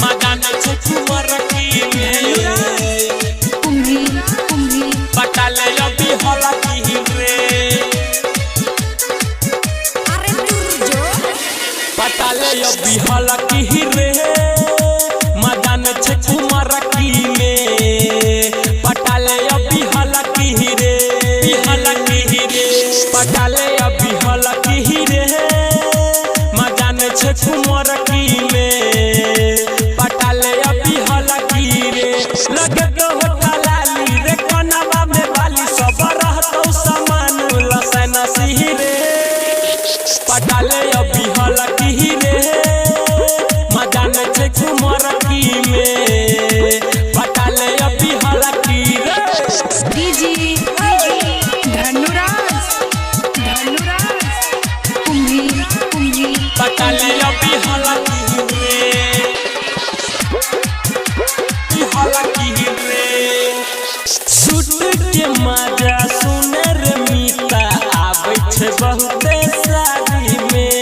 मदान छुमर की पटाले अभी होला की रे पटाले अभी होला की रे मदान छुमर की पटाले अभी होला की रे पटाले अभी होला की रे मदान छुमर की पटाले अभी होला की रे लगे तो लाली रे कनवा में वाली सब रहतो समान लसन सिहरे पटाले अभी होला की रे मदान छुमर की पटाले अभी होला की रे पटाले अभी होला की रे सूट के मजा सुने रे मीता आवे छे बहुते साड़ी में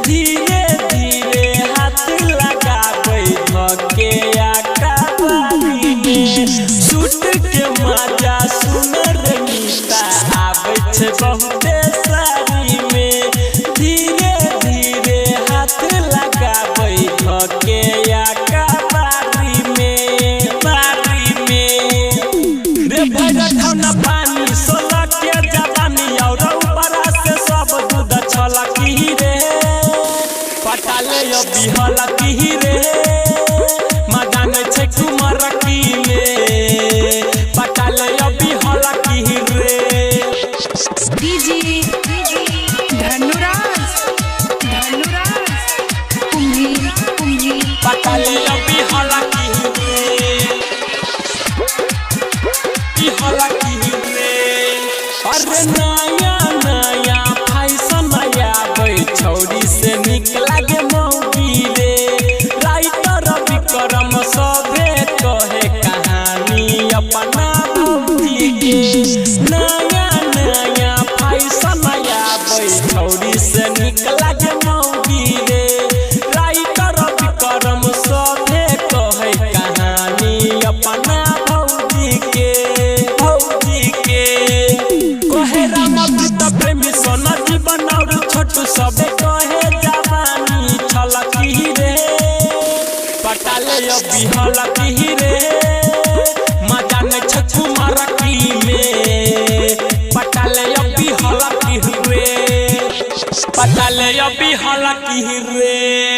धीरे धीरे हाथ लगावे धके आकाबारी में सूट के मजा सुने रे मीता आवे छे बहुते साड़ी में धीरे धीरे हाथ लगावे धके आकाबारी में ना पानी सोला के जवानी और ऊपर से सब दूध छलकी रे पटाले अभी होला की रे मदान छुमर की पटाले अभी होला की रे पटाले अभी होला की होला की रे अरे नया नया फैशन आया गई छौरी से निक लागे मौगी रे राइटर विक्रम सभे कहे कहानी अपना भौजी के नया नया फैशन आया गई छौरी से निक लागे मौगी रे राइटर विक्रम सभे कहे कहानी अपना भौजी के प्रेमी सोना जीवन और छोटू सबे कहे जवानी छलकी रे पटाले अभी होला की रे मदान छुमर की पटाले अभी होला की रे पटाले अभी होला की रे।